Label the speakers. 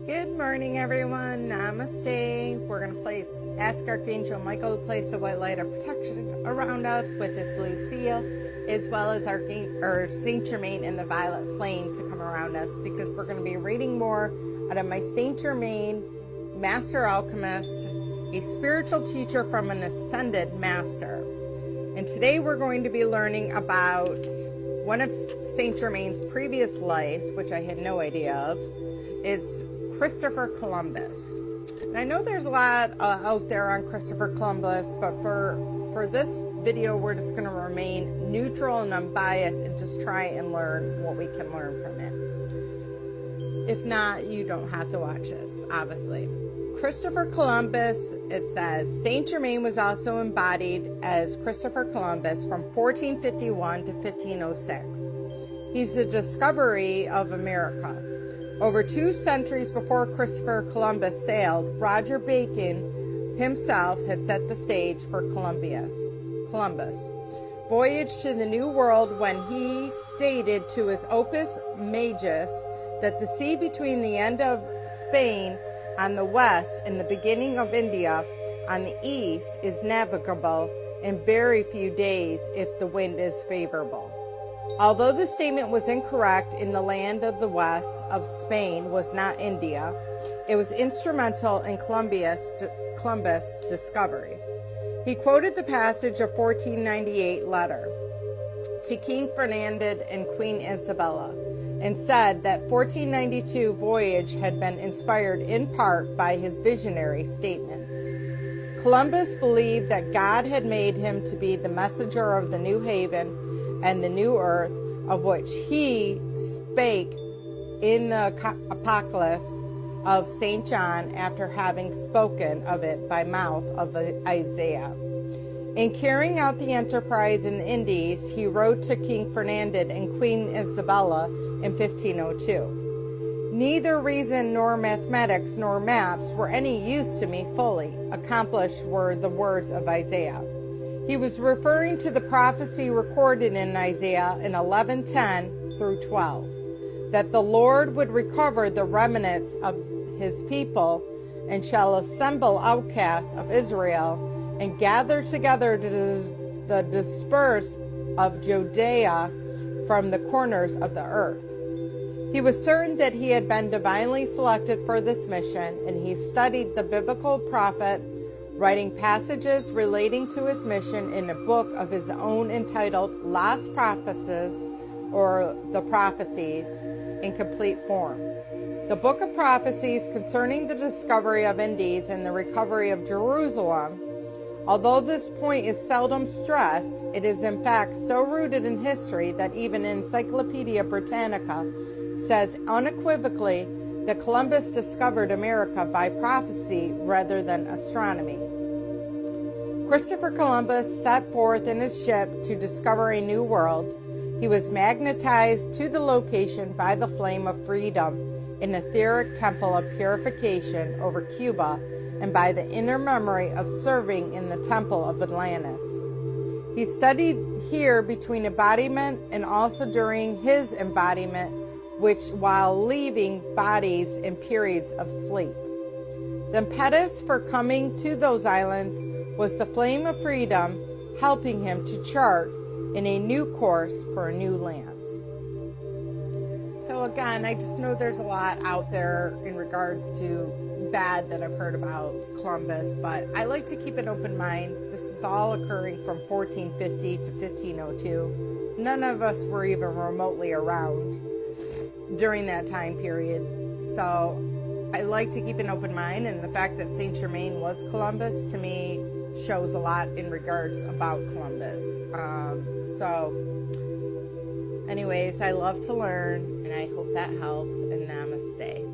Speaker 1: Good morning, everyone. Namaste. We're going to ask Archangel Michael to place a white light of protection around us with his blue seal, as well as Saint Germain and the violet flame to come around us, because we're going to be reading more out of my Saint Germain, Master Alchemist, a spiritual teacher from an ascended master. And today we're going to be learning about one of Saint Germain's previous lives, which I had no idea of. It's Christopher Columbus. And I know there's a lot out there on Christopher Columbus, but for this video, we're just going to remain neutral and unbiased and just try and learn what we can learn from it. If not, you don't have to watch this, obviously. Christopher Columbus, it says, Saint Germain was also embodied as Christopher Columbus from 1451 to 1506. He's the discovery of America. Over 2 centuries before Christopher Columbus sailed, Roger Bacon himself had set the stage for Columbus' voyage to the New World, when he stated to his Opus Majus that the sea between the end of Spain on the west and the beginning of India on the east is navigable in very few days if the wind is favorable. Although the statement was incorrect, in the land of the west of Spain was not India, it was instrumental in Columbus' discovery. He quoted the passage of 1498 letter to King Ferdinand and Queen Isabella, and said that 1492 voyage had been inspired in part by his visionary statement. Columbus believed that God had made him to be the messenger of the new haven and the new earth, of which he spake in the Apocalypse of St. John, after having spoken of it by mouth of Isaiah. In carrying out the enterprise in the Indies, he wrote to King Ferdinand and Queen Isabella in 1502. Neither reason nor mathematics nor maps were any use to me fully. Accomplished were the words of Isaiah. He was referring to the prophecy recorded in Isaiah in 11:10 through 12, that the Lord would recover the remnants of his people and shall assemble outcasts of Israel and gather together the dispersed of Judea from the corners of the earth. He was certain that he had been divinely selected for this mission, and he studied the biblical prophet, writing passages relating to his mission in a book of his own entitled Las Prophecies, or The Prophecies, in complete form. The book of prophecies concerning the discovery of Indies and the recovery of Jerusalem. Although this point is seldom stressed, it is in fact so rooted in history that even Encyclopedia Britannica says unequivocally that Columbus discovered America by prophecy rather than astronomy. Christopher Columbus set forth in his ship to discover a new world. He was magnetized to the location by the flame of freedom, an etheric temple of purification over Cuba, and by the inner memory of serving in the temple of Atlantis. He studied here between embodiment and also during his embodiment, which while leaving bodies in periods of sleep. The impetus for coming to those islands was the flame of freedom, helping him to chart in a new course for a new land. So again, I just know there's a lot out there in regards to bad that I've heard about Columbus, but I like to keep an open mind. This is all occurring from 1450 to 1502. None of us were even remotely around during that time period. So I like to keep an open mind, and the fact that Saint Germain was Columbus, to me, shows a lot in regards about Columbus. Anyways, I love to learn, and I hope that helps, and namaste.